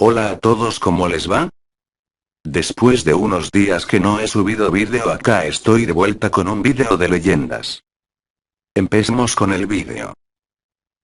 Hola a todos, ¿cómo les va? Después de unos días que no he subido vídeo, acá estoy de vuelta con un vídeo de leyendas. Empecemos con el vídeo.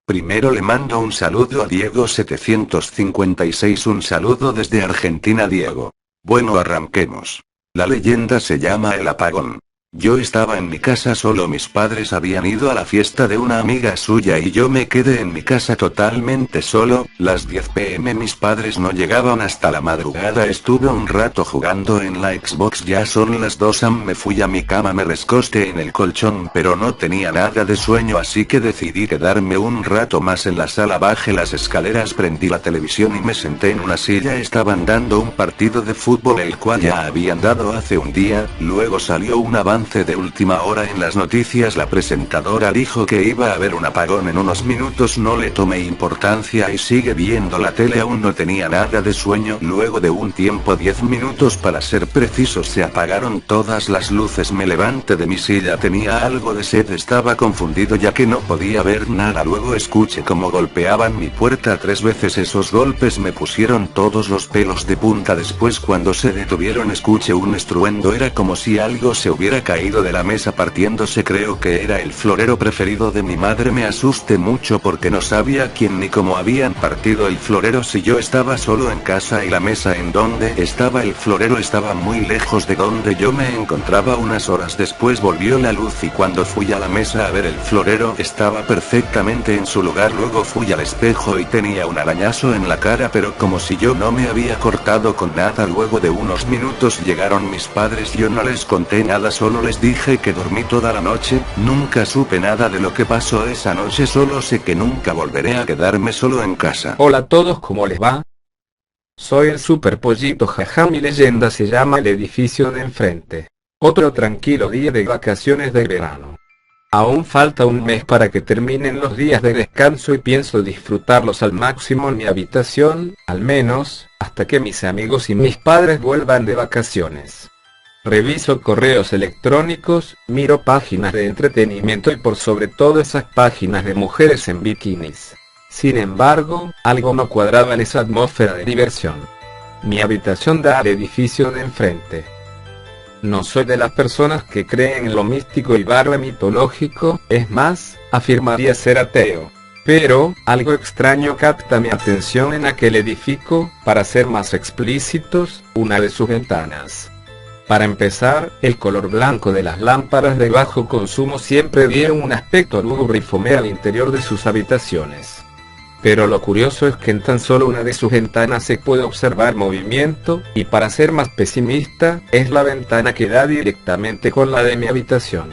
Primero le mando un saludo a Diego756, un saludo desde Argentina, Diego. Bueno, arranquemos. La leyenda se llama El Apagón. Yo estaba en mi casa solo, mis padres habían ido a la fiesta de una amiga suya y yo me quedé en mi casa totalmente solo. Las 10 p.m. mis padres no llegaban hasta la madrugada, estuve un rato jugando en la Xbox, ya son las 2 am, me fui a mi cama, me recosté en el colchón pero no tenía nada de sueño, así que decidí quedarme un rato más en la sala, bajé las escaleras, prendí la televisión y me senté en una silla. Estaban dando un partido de fútbol el cual ya habían dado hace un día, luego salió un avance de última hora en las noticias, la presentadora dijo que iba a haber un apagón en unos minutos, no le tomé importancia y sigue viendo la tele, aún no tenía nada de sueño. Luego de un tiempo, 10 minutos para ser precisos, se apagaron todas las luces, me levanté de mi silla, tenía algo de sed, estaba confundido ya que no podía ver nada, luego escuché como golpeaban mi puerta 3 veces, esos golpes me pusieron todos los pelos de punta. Después, cuando se detuvieron, escuché un estruendo, era como si algo se hubiera caído de la mesa partiéndose, creo que era el florero preferido de mi madre. Me asusté mucho porque no sabía quién ni cómo habían partido el florero si yo estaba solo en casa y la mesa en donde estaba el florero estaba muy lejos de donde yo me encontraba. Unas horas después volvió la luz y cuando fui a la mesa a ver el florero estaba perfectamente en su lugar, luego fui al espejo y tenía un arañazo en la cara, pero como si yo no me había cortado con nada. Luego de unos minutos llegaron mis padres, yo no les conté nada, solo les dije que dormí toda la noche, nunca supe nada de lo que pasó esa noche, solo sé que nunca volveré a quedarme solo en casa. Hola a todos, ¿cómo les va? Soy el Super Pollito, jaja, mi leyenda se llama El Edificio de Enfrente. Otro tranquilo día de vacaciones de verano. Aún falta un mes para que terminen los días de descanso y pienso disfrutarlos al máximo en mi habitación, al menos, hasta que mis amigos y mis padres vuelvan de vacaciones. Reviso correos electrónicos, miro páginas de entretenimiento y por sobre todo esas páginas de mujeres en bikinis. Sin embargo, algo no cuadraba en esa atmósfera de diversión. Mi habitación da al edificio de enfrente. No soy de las personas que creen en lo místico y barra mitológico, es más, afirmaría ser ateo. Pero, algo extraño capta mi atención en aquel edificio, para ser más explícitos, una de sus ventanas. Para empezar, el color blanco de las lámparas de bajo consumo siempre dieron un aspecto lúgubre y fome al interior de sus habitaciones. Pero lo curioso es que en tan solo una de sus ventanas se puede observar movimiento, y para ser más pesimista, es la ventana que da directamente con la de mi habitación.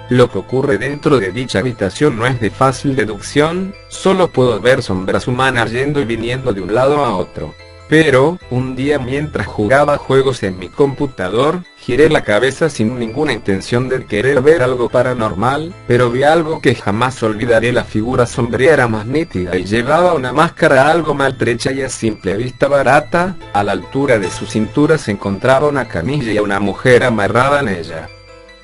Lo que ocurre dentro de dicha habitación no es de fácil deducción, solo puedo ver sombras humanas yendo y viniendo de un lado a otro. Pero, un día mientras jugaba juegos en mi computador, giré la cabeza sin ninguna intención de querer ver algo paranormal, pero vi algo que jamás olvidaré. La figura sombría era más nítida y llevaba una máscara algo maltrecha y a simple vista barata. A la altura de su cintura se encontraba una camilla y a una mujer amarrada en ella.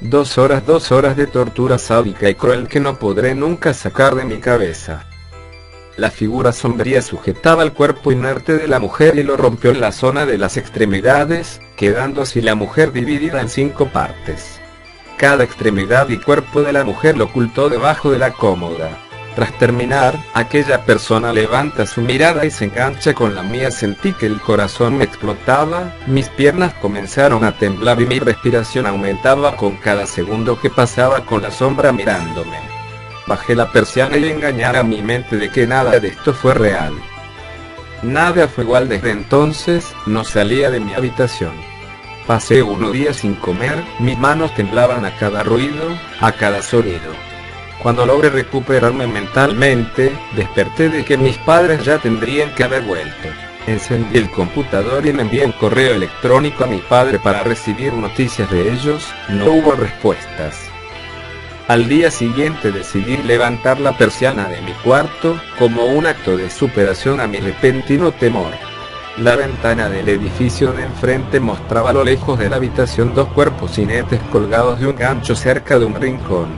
2 horas de tortura sádica y cruel que no podré nunca sacar de mi cabeza. La figura sombría sujetaba el cuerpo inerte de la mujer y lo rompió en la zona de las extremidades, quedando así la mujer dividida en 5 partes. Cada extremidad y cuerpo de la mujer lo ocultó debajo de la cómoda. Tras terminar, aquella persona levanta su mirada y se engancha con la mía. Sentí que el corazón me explotaba, mis piernas comenzaron a temblar y mi respiración aumentaba con cada segundo que pasaba con la sombra mirándome. Bajé la persiana y engañar a mi mente de que nada de esto fue real. Nada fue igual desde entonces, no salía de mi habitación. Pasé 1 día sin comer, mis manos temblaban a cada ruido, a cada sonido. Cuando logré recuperarme mentalmente, desperté de que mis padres ya tendrían que haber vuelto. Encendí el computador y le envié un correo electrónico a mi padre para recibir noticias de ellos, no hubo respuestas. Al día siguiente decidí levantar la persiana de mi cuarto, como un acto de superación a mi repentino temor. La ventana del edificio de enfrente mostraba a lo lejos de la habitación 2 cuerpos inertes colgados de un gancho cerca de un rincón.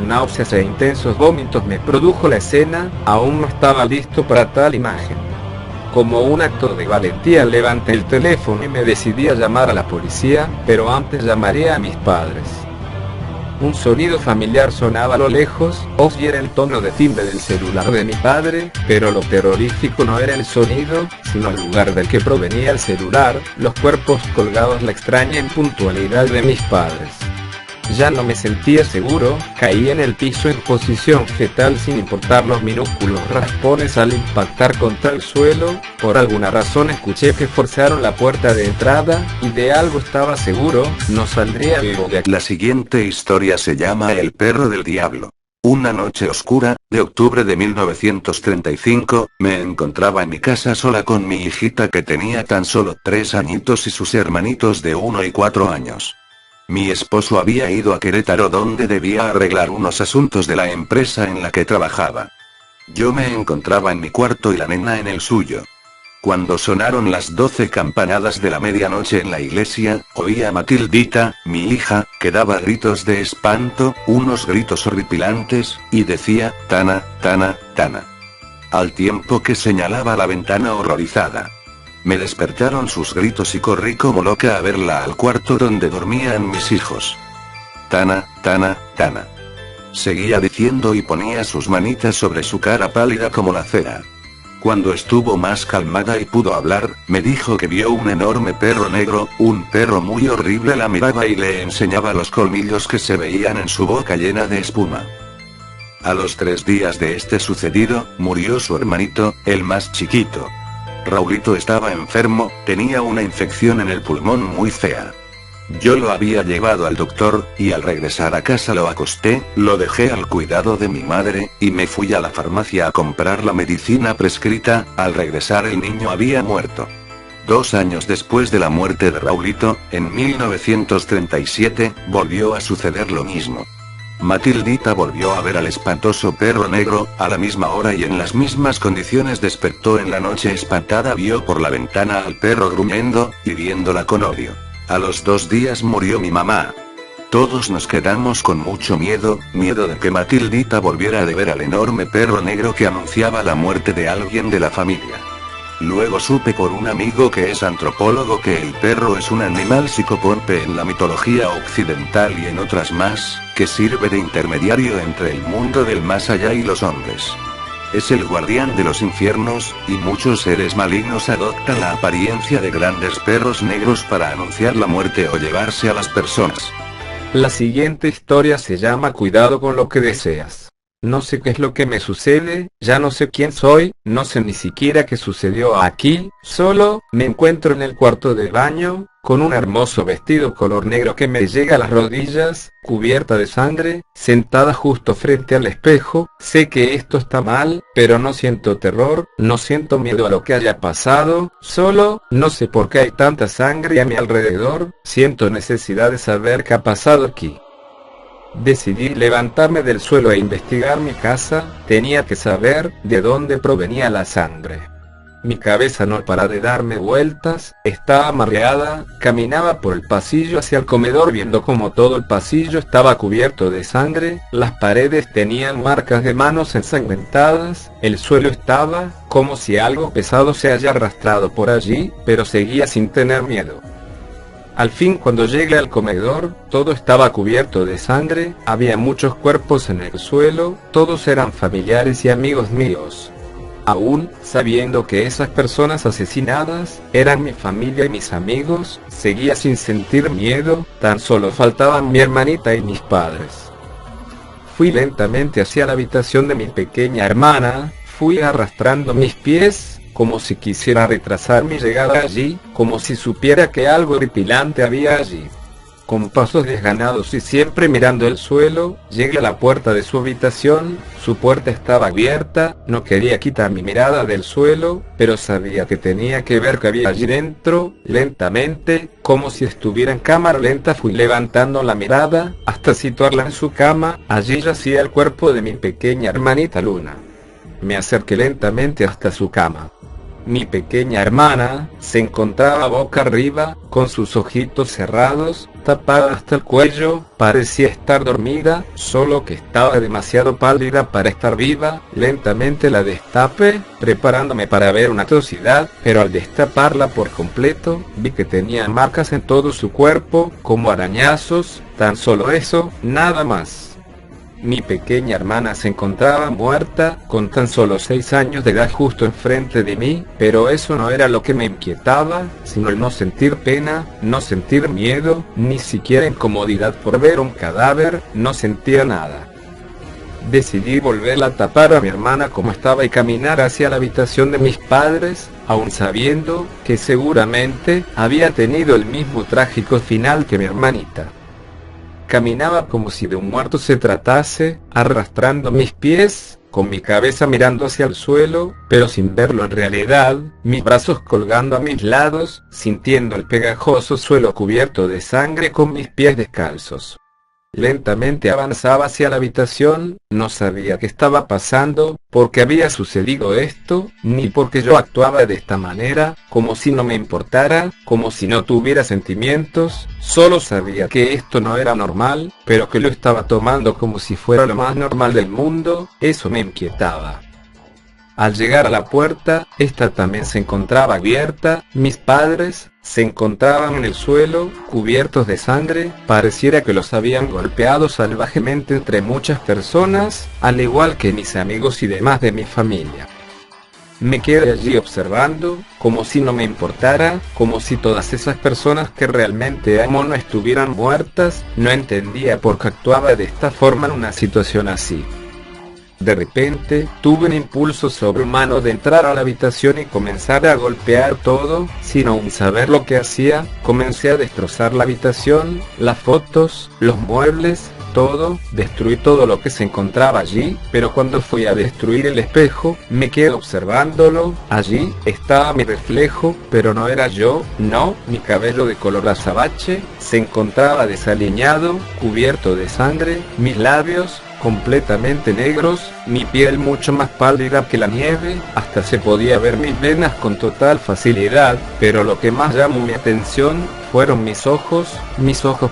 Náuseas e intensos vómitos me produjo la escena, aún no estaba listo para tal imagen. Como un acto de valentía levanté el teléfono y me decidí a llamar a la policía, pero antes llamaría a mis padres. Un sonido familiar sonaba a lo lejos, oí era el tono de timbre del celular de mi padre, pero lo terrorífico no era el sonido, sino el lugar del que provenía el celular, los cuerpos colgados, la extraña impuntualidad de mis padres. Ya no me sentía seguro, caí en el piso en posición fetal sin importar los minúsculos raspones al impactar contra el suelo. Por alguna razón escuché que forzaron la puerta de entrada, y de algo estaba seguro, no saldría vivo de aquí. La siguiente historia se llama El perro del diablo. Una noche oscura, de octubre de 1935, me encontraba en mi casa sola con mi hijita que tenía tan solo 3 añitos y sus hermanitos de 1 y 4 años. Mi esposo había ido a Querétaro donde debía arreglar unos asuntos de la empresa en la que trabajaba. Yo me encontraba en mi cuarto y la nena en el suyo. Cuando sonaron las 12 campanadas de la medianoche en la iglesia, oí a Matildita, mi hija, que daba gritos de espanto, unos gritos horripilantes, y decía, Tana, Tana, Tana. Al tiempo que señalaba la ventana horrorizada. Me despertaron sus gritos y corrí como loca a verla al cuarto donde dormían mis hijos. Tana, Tana, Tana. Seguía diciendo y ponía sus manitas sobre su cara pálida como la cera. Cuando estuvo más calmada y pudo hablar, me dijo que vio un enorme perro negro, un perro muy horrible. La miraba y le enseñaba los colmillos que se veían en su boca llena de espuma. A los 3 días de este sucedido, murió su hermanito, el más chiquito. Raulito estaba enfermo, tenía una infección en el pulmón muy fea. Yo lo había llevado al doctor, y al regresar a casa lo acosté, lo dejé al cuidado de mi madre, y me fui a la farmacia a comprar la medicina prescrita. Al regresar el niño había muerto. 2 años después de la muerte de Raulito, en 1937, volvió a suceder lo mismo. Matildita volvió a ver al espantoso perro negro, a la misma hora y en las mismas condiciones. Despertó en la noche espantada, vio por la ventana al perro gruñendo, y viéndola con odio. A los 2 días murió mi mamá. Todos nos quedamos con mucho miedo de que Matildita volviera a ver al enorme perro negro que anunciaba la muerte de alguien de la familia. Luego supe por un amigo que es antropólogo que el perro es un animal psicopompe en la mitología occidental y en otras más, que sirve de intermediario entre el mundo del más allá y los hombres. Es el guardián de los infiernos, y muchos seres malignos adoptan la apariencia de grandes perros negros para anunciar la muerte o llevarse a las personas. La siguiente historia se llama Cuidado con lo que deseas. No sé qué es lo que me sucede, ya no sé quién soy, no sé ni siquiera qué sucedió aquí, solo me encuentro en el cuarto de baño, con un hermoso vestido color negro que me llega a las rodillas, cubierta de sangre, sentada justo frente al espejo. Sé que esto está mal, pero no siento terror, no siento miedo a lo que haya pasado, solo, no sé por qué hay tanta sangre a mi alrededor, siento necesidad de saber qué ha pasado aquí. Decidí levantarme del suelo e investigar mi casa, tenía que saber de dónde provenía la sangre. Mi cabeza no para de darme vueltas, estaba mareada, caminaba por el pasillo hacia el comedor viendo como todo el pasillo estaba cubierto de sangre, las paredes tenían marcas de manos ensangrentadas, el suelo estaba como si algo pesado se haya arrastrado por allí, pero seguía sin tener miedo. Al fin, cuando llegué al comedor, todo estaba cubierto de sangre, había muchos cuerpos en el suelo, todos eran familiares y amigos míos. Aún, sabiendo que esas personas asesinadas, eran mi familia y mis amigos, seguía sin sentir miedo, tan solo faltaban mi hermanita y mis padres. Fui lentamente hacia la habitación de mi pequeña hermana, fui arrastrando mis pies, como si quisiera retrasar mi llegada allí, como si supiera que algo horripilante había allí. Con pasos desganados y siempre mirando el suelo, llegué a la puerta de su habitación, su puerta estaba abierta, no quería quitar mi mirada del suelo, pero sabía que tenía que ver qué había allí dentro. Lentamente, como si estuviera en cámara lenta, fui levantando la mirada, hasta situarla en su cama. Allí yacía el cuerpo de mi pequeña hermanita Luna. Me acerqué lentamente hasta su cama. Mi pequeña hermana se encontraba boca arriba, con sus ojitos cerrados, tapada hasta el cuello, parecía estar dormida, solo que estaba demasiado pálida para estar viva. Lentamente la destapé, preparándome para ver una atrocidad, pero al destaparla por completo, vi que tenía marcas en todo su cuerpo, como arañazos, tan solo eso, nada más. Mi pequeña hermana se encontraba muerta, con tan solo 6 años de edad justo enfrente de mí, pero eso no era lo que me inquietaba, sino el no sentir pena, no sentir miedo, ni siquiera incomodidad por ver un cadáver, no sentía nada. Decidí volverla a tapar a mi hermana como estaba y caminar hacia la habitación de mis padres, aun sabiendo que seguramente había tenido el mismo trágico final que mi hermanita. Caminaba como si de un muerto se tratase, arrastrando mis pies, con mi cabeza mirando hacia el suelo, pero sin verlo en realidad, mis brazos colgando a mis lados, sintiendo el pegajoso suelo cubierto de sangre con mis pies descalzos. Lentamente avanzaba hacia la habitación, no sabía qué estaba pasando, por qué había sucedido esto, ni por qué yo actuaba de esta manera, como si no me importara, como si no tuviera sentimientos, solo sabía que esto no era normal, pero que lo estaba tomando como si fuera lo más normal del mundo, eso me inquietaba. Al llegar a la puerta, esta también se encontraba abierta, mis padres se encontraban en el suelo, cubiertos de sangre, pareciera que los habían golpeado salvajemente entre muchas personas, al igual que mis amigos y demás de mi familia. Me quedé allí observando, como si no me importara, como si todas esas personas que realmente amo no estuvieran muertas, no entendía por qué actuaba de esta forma en una situación así. De repente, tuve un impulso sobrehumano de entrar a la habitación y comenzar a golpear todo, sin aún saber lo que hacía. Comencé a destrozar la habitación, las fotos, los muebles, todo, destruí todo lo que se encontraba allí, pero cuando fui a destruir el espejo, me quedé observándolo. Allí estaba mi reflejo, pero no era yo, no, mi cabello de color azabache se encontraba desaliñado, cubierto de sangre, mis labios completamente negros, mi piel mucho más pálida que la nieve, hasta se podía ver mis venas con total facilidad, pero lo que más llamó mi atención fueron mis ojos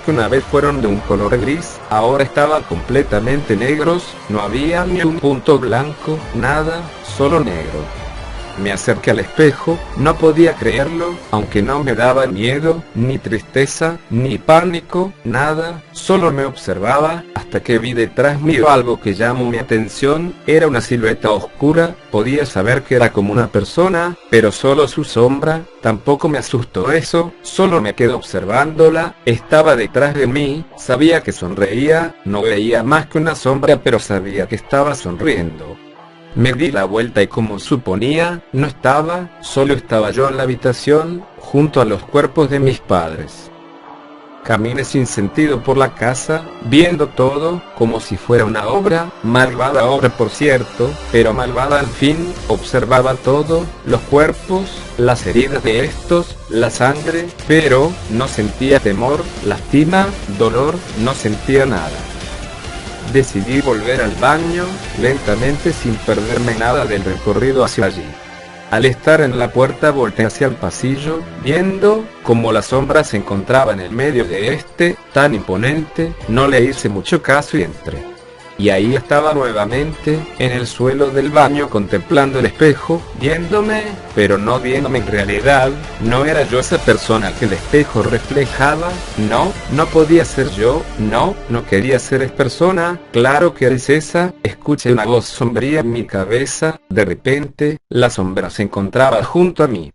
que una vez fueron de un color gris, ahora estaban completamente negros, no había ni un punto blanco, nada, solo negro. Me acerqué al espejo, no podía creerlo, aunque no me daba miedo, ni tristeza, ni pánico, nada, solo me observaba, hasta que vi detrás mío algo que llamó mi atención, era una silueta oscura, podía saber que era como una persona, pero solo su sombra, tampoco me asustó eso, solo me quedé observándola, estaba detrás de mí, sabía que sonreía, no veía más que una sombra pero sabía que estaba sonriendo. Me di la vuelta y como suponía, no estaba, solo estaba yo en la habitación, junto a los cuerpos de mis padres. Caminé sin sentido por la casa, viendo todo, como si fuera una obra, malvada obra por cierto, pero malvada al fin, observaba todo, los cuerpos, las heridas de estos, la sangre, pero no sentía temor, lástima, dolor, no sentía nada. Decidí volver al baño, lentamente sin perderme nada del recorrido hacia allí. Al estar en la puerta volteé hacia el pasillo, viendo cómo la sombra se encontraba en el medio de este, tan imponente, no le hice mucho caso y entré. Y ahí estaba nuevamente, en el suelo del baño contemplando el espejo, viéndome, pero no viéndome en realidad, no era yo esa persona que el espejo reflejaba, no podía ser yo, no quería ser esa persona, claro que eres esa, escuché una voz sombría en mi cabeza, de repente, la sombra se encontraba junto a mí.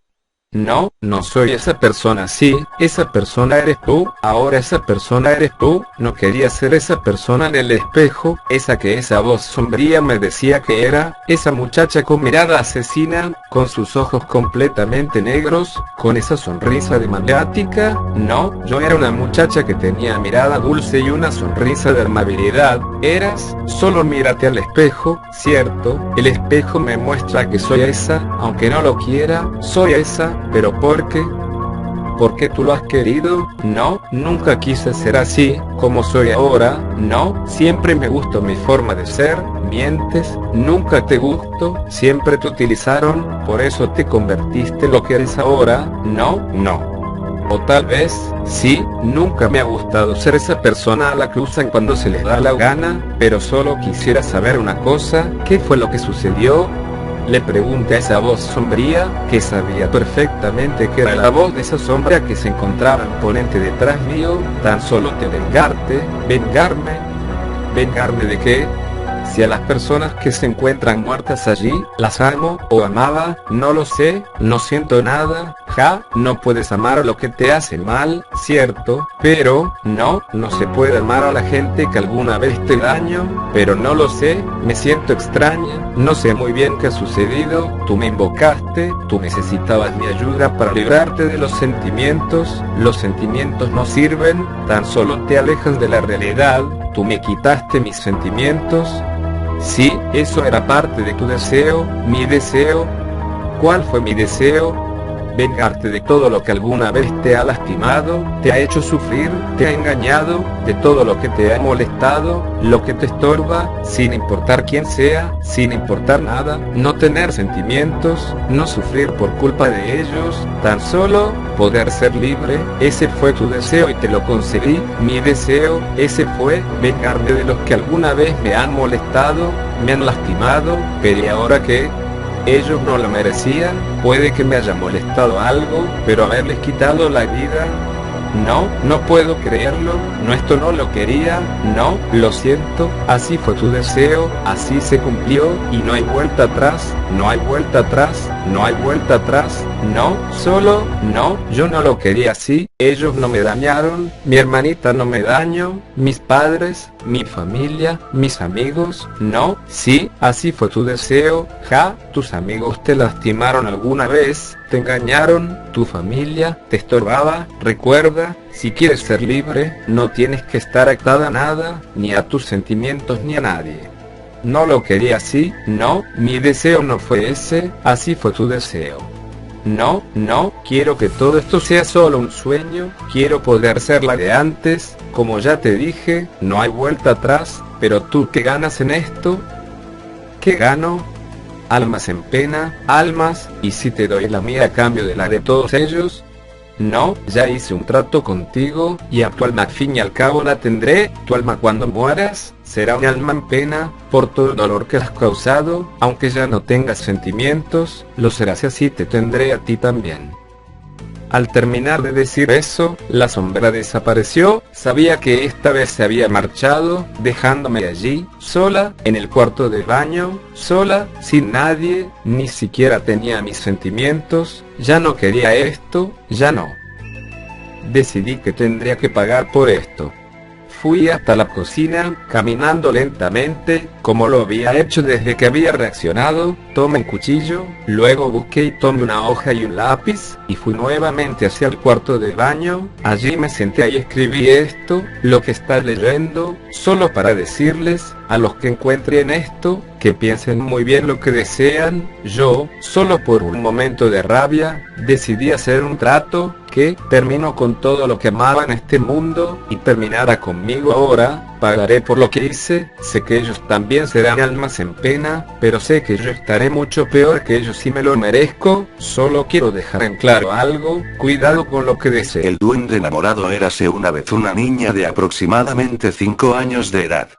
No soy esa persona, sí, esa persona eres tú, ahora esa persona eres tú, no quería ser esa persona en el espejo, esa que esa voz sombría me decía que era, esa muchacha con mirada asesina, con sus ojos completamente negros, con esa sonrisa de maniática, no, yo era una muchacha que tenía mirada dulce y una sonrisa de amabilidad, eras, solo mírate al espejo, cierto, el espejo me muestra que soy esa, aunque no lo quiera, soy esa, pero ¿por qué? ¿Por qué tú lo has querido? No, nunca quise ser así, como soy ahora, no, siempre me gustó mi forma de ser, mientes, nunca te gustó, siempre te utilizaron, por eso te convertiste en lo que eres ahora, no. O tal vez, sí, nunca me ha gustado ser esa persona a la que usan cuando se les da la gana, pero solo quisiera saber una cosa, ¿qué fue lo que sucedió? Le pregunté a esa voz sombría, que sabía perfectamente que era la voz de esa sombra que se encontraba imponente detrás mío, tan solo te vengarme. ¿Vengarme de qué? Si a las personas que se encuentran muertas allí, las amo o amaba, no lo sé, no siento nada, no puedes amar a lo que te hace mal, cierto, pero, no se puede amar a la gente que alguna vez te daño, pero no lo sé, me siento extraña, no sé muy bien qué ha sucedido, tú me invocaste, tú necesitabas mi ayuda para librarte de los sentimientos no sirven, tan solo te alejan de la realidad, tú me quitaste mis sentimientos. Sí, eso era parte de tu deseo, mi deseo. ¿Cuál fue mi deseo? Vengarte de todo lo que alguna vez te ha lastimado, te ha hecho sufrir, te ha engañado, de todo lo que te ha molestado, lo que te estorba, sin importar quién sea, sin importar nada, no tener sentimientos, no sufrir por culpa de ellos, tan solo poder ser libre. Ese fue tu deseo y te lo concedí. Mi deseo, ese fue vengarme de los que alguna vez me han molestado, me han lastimado, pero ¿y ahora qué? Ellos no lo merecían, puede que me haya molestado algo, pero haberles quitado la vida, no puedo creerlo, no, esto no lo quería, no, lo siento, así fue tu deseo, así se cumplió, y no hay vuelta atrás, no hay vuelta atrás, no hay vuelta atrás, no, solo, no, yo no lo quería así, ellos no me dañaron, mi hermanita no me dañó, mis padres, mi familia, mis amigos, no, sí, así fue tu deseo, tus amigos te lastimaron alguna vez, te engañaron, tu familia te estorbaba, recuerda, si quieres ser libre, no tienes que estar atada a nada, ni a tus sentimientos ni a nadie. No lo quería así, no, mi deseo no fue ese, así fue tu deseo. No, quiero que todo esto sea solo un sueño, quiero poder ser la de antes, como ya te dije, no hay vuelta atrás, pero tú, ¿qué ganas en esto? ¿Qué gano? Almas en pena, almas, ¿y si te doy la mía a cambio de la de todos ellos? No, ya hice un trato contigo, y a tu alma al fin y al cabo la tendré, tu alma cuando mueras, será un alma en pena, por todo el dolor que has causado, aunque ya no tengas sentimientos, lo serás y así te tendré a ti también. Al terminar de decir eso, la sombra desapareció, sabía que esta vez se había marchado, dejándome allí, sola, en el cuarto de baño, sola, sin nadie, ni siquiera tenía mis sentimientos, ya no quería esto, ya no. Decidí que tendría que pagar por esto. Fui hasta la cocina, caminando lentamente, como lo había hecho desde que había reaccionado, tomé un cuchillo, luego busqué y tomé una hoja y un lápiz, y fui nuevamente hacia el cuarto de baño, allí me senté y escribí esto, lo que estás leyendo, solo para decirles, a los que encuentren esto, que piensen muy bien lo que desean. Yo, solo por un momento de rabia, decidí hacer un trato, que terminó con todo lo que amaba en este mundo, y terminara conmigo ahora, pagaré por lo que hice, sé que ellos también serán almas en pena, pero sé que yo estaré mucho peor que ellos y me lo merezco, solo quiero dejar en claro algo, cuidado con lo que deseo. El duende enamorado érase una vez una niña de aproximadamente 5 años de edad.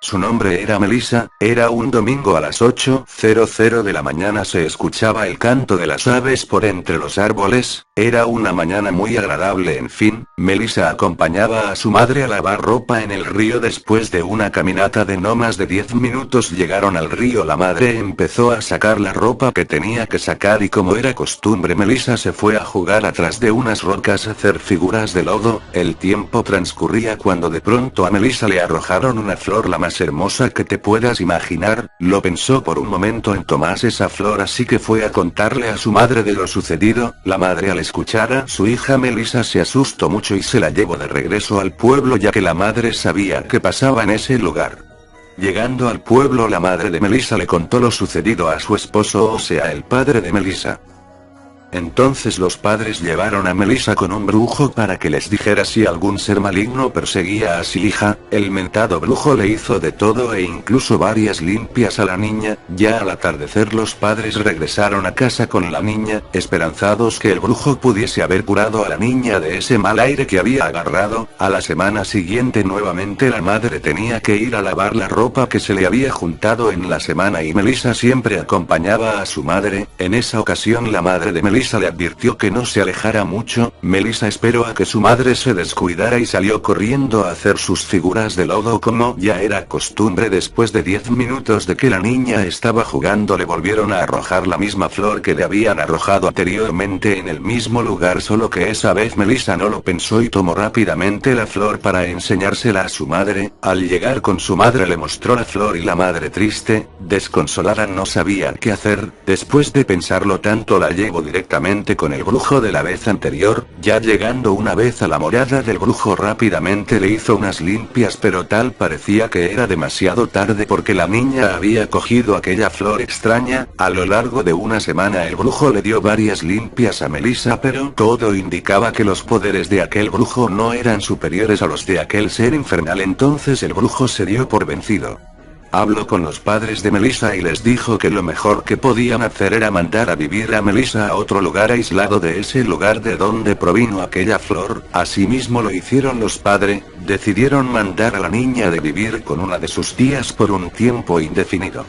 Su nombre era Melissa, era un domingo a las 8:00 de la mañana se escuchaba el canto de las aves por entre los árboles, era una mañana muy agradable en fin, Melissa acompañaba a su madre a lavar ropa en el río después de una caminata de no más de 10 minutos llegaron al río la madre empezó a sacar la ropa que tenía que sacar y como era costumbre Melissa se fue a jugar atrás de unas rocas a hacer figuras de lodo, el tiempo transcurría cuando de pronto a Melissa le arrojaron una flor la más hermosa que te puedas imaginar, lo pensó por un momento en tomar esa flor así que fue a contarle a su madre de lo sucedido, la madre al escuchar a su hija Melissa se asustó mucho y se la llevó de regreso al pueblo ya que la madre sabía qué pasaba en ese lugar. Llegando al pueblo la madre de Melissa le contó lo sucedido a su esposo o sea el padre de Melissa. Entonces los padres llevaron a Melissa con un brujo para que les dijera si algún ser maligno perseguía a su hija. El mentado brujo le hizo de todo e incluso varias limpias a la niña. Ya al atardecer los padres regresaron a casa con la niña, esperanzados que el brujo pudiese haber curado a la niña de ese mal aire que había agarrado. A la semana siguiente nuevamente la madre tenía que ir a lavar la ropa que se le había juntado en la semana y Melissa siempre acompañaba a su madre. En esa ocasión la madre de Melissa le advirtió que no se alejara mucho. Melissa esperó a que su madre se descuidara y salió corriendo a hacer sus figuras de lodo como ya era costumbre. Después de 10 minutos de que la niña estaba jugando le volvieron a arrojar la misma flor que le habían arrojado anteriormente en el mismo lugar, solo que esa vez Melissa no lo pensó y tomó rápidamente la flor para enseñársela a su madre. Al llegar con su madre le mostró la flor y la madre, triste, desconsolada, no sabía qué hacer. Después de pensarlo tanto la llevó directamente con el brujo de la vez anterior. Ya llegando una vez a la morada del brujo rápidamente le hizo unas limpias, pero tal parecía que era demasiado tarde porque la niña había cogido aquella flor extraña. A lo largo de una semana el brujo le dio varias limpias a Melissa, pero todo indicaba que los poderes de aquel brujo no eran superiores a los de aquel ser infernal. Entonces el brujo se dio por vencido. Habló con los padres de Melissa y les dijo que lo mejor que podían hacer era mandar a vivir a Melissa a otro lugar aislado de ese lugar de donde provino aquella flor. Asimismo lo hicieron los padres. Decidieron mandar a la niña de vivir con una de sus tías por un tiempo indefinido.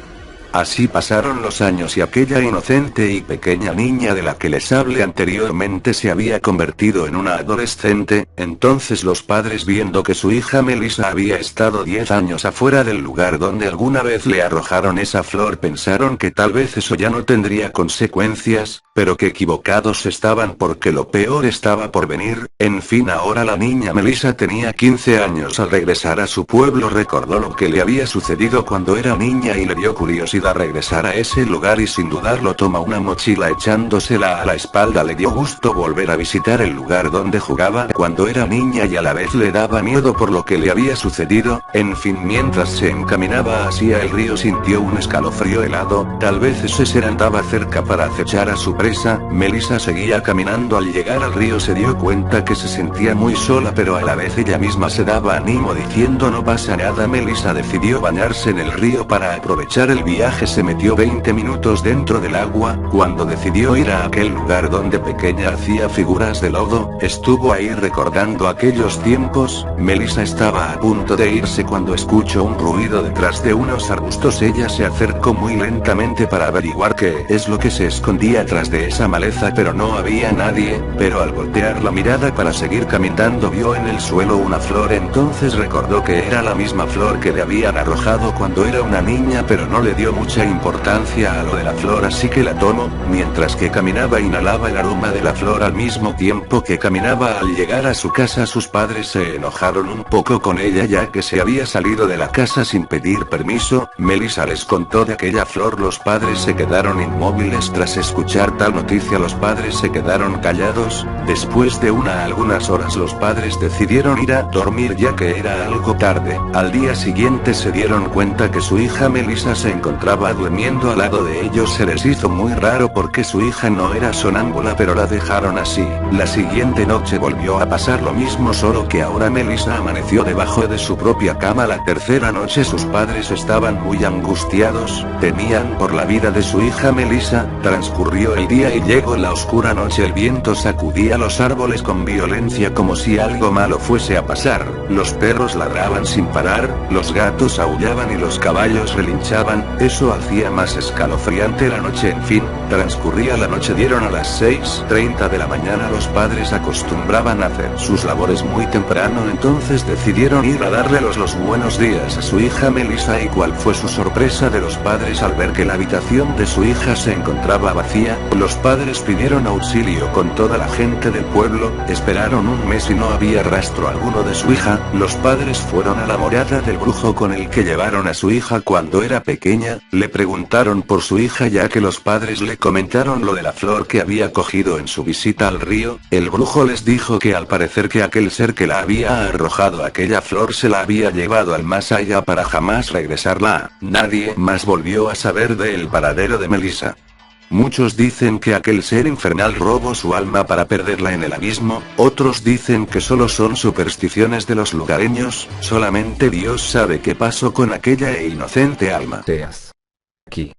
Así pasaron los años y aquella inocente y pequeña niña de la que les hablé anteriormente se había convertido en una adolescente. Entonces los padres, viendo que su hija Melissa había estado 10 años afuera del lugar donde alguna vez le arrojaron esa flor, pensaron que tal vez eso ya no tendría consecuencias, pero que equivocados estaban porque lo peor estaba por venir. En fin, ahora la niña Melissa tenía 15 años. Al regresar a su pueblo recordó lo que le había sucedido cuando era niña y le dio curiosidad regresar a ese lugar y sin dudarlo toma una mochila echándosela a la espalda. Le dio gusto volver a visitar el lugar donde jugaba cuando era niña y a la vez le daba miedo por lo que le había sucedido. En fin, mientras se encaminaba hacia el río sintió un escalofrío helado. Tal vez ese ser andaba cerca para acechar a su presa. Melissa seguía caminando. Al llegar al río se dio cuenta que se sentía muy sola, pero a la vez ella misma se daba ánimo diciendo no pasa nada. Melissa decidió bañarse en el río para aprovechar el viaje. Se metió 20 minutos dentro del agua. Cuando decidió ir a aquel lugar donde pequeña hacía figuras de lodo, estuvo ahí recordando aquellos tiempos. Melissa estaba a punto de irse cuando escuchó un ruido detrás de unos arbustos. Ella se acercó muy lentamente para averiguar qué es lo que se escondía tras de esa maleza, pero no había nadie. Pero al voltear la mirada para seguir caminando vio en el suelo una flor. Entonces recordó que era la misma flor que le habían arrojado cuando era una niña, pero no le dio mucha importancia a lo de la flor, así que la tomó. Mientras que caminaba inhalaba el aroma de la flor al mismo tiempo que caminaba. Al llegar a su casa sus padres se enojaron un poco con ella ya que se había salido de la casa sin pedir permiso. Melissa les contó de aquella flor. Los padres se quedaron inmóviles tras escuchar tal noticia. Los padres se quedaron callados. Después de algunas horas los padres decidieron ir a dormir ya que era algo tarde. Al día siguiente se dieron cuenta que su hija Melissa se encontraba durmiendo al lado de ellos. Se les hizo muy raro porque su hija no era sonámbula, pero la dejaron así. La siguiente noche volvió a pasar lo mismo, solo que ahora Melissa amaneció debajo de su propia cama. La tercera noche sus padres estaban muy angustiados, temían por la vida de su hija Melissa. Transcurrió el día y llegó la oscura noche. El viento sacudía los árboles con violencia como si algo malo fuese a pasar. Los perros ladraban sin parar, los gatos aullaban y los caballos relinchaban. Eso hacía más escalofriante la noche. En fin, transcurría la noche. Dieron a las 6:30 de la mañana. Los padres acostumbraban a hacer sus labores muy temprano, entonces decidieron ir a darle los buenos días a su hija Melissa. ¿Y cuál fue su sorpresa de los padres al ver que la habitación de su hija se encontraba vacía? Los padres pidieron auxilio con toda la gente del pueblo. Esperaron un mes y no había rastro alguno de su hija. Los padres fueron a la morada del brujo con el que llevaron a su hija cuando era pequeña. Le preguntaron por su hija ya que los padres le comentaron lo de la flor que había cogido en su visita al río. El brujo les dijo que al parecer que aquel ser que la había arrojado aquella flor se la había llevado al más allá para jamás regresarla. Nadie más volvió a saber del paradero de Melissa. Muchos dicen que aquel ser infernal robó su alma para perderla en el abismo, otros dicen que solo son supersticiones de los lugareños, solamente Dios sabe qué pasó con aquella inocente alma. Seas. Aquí.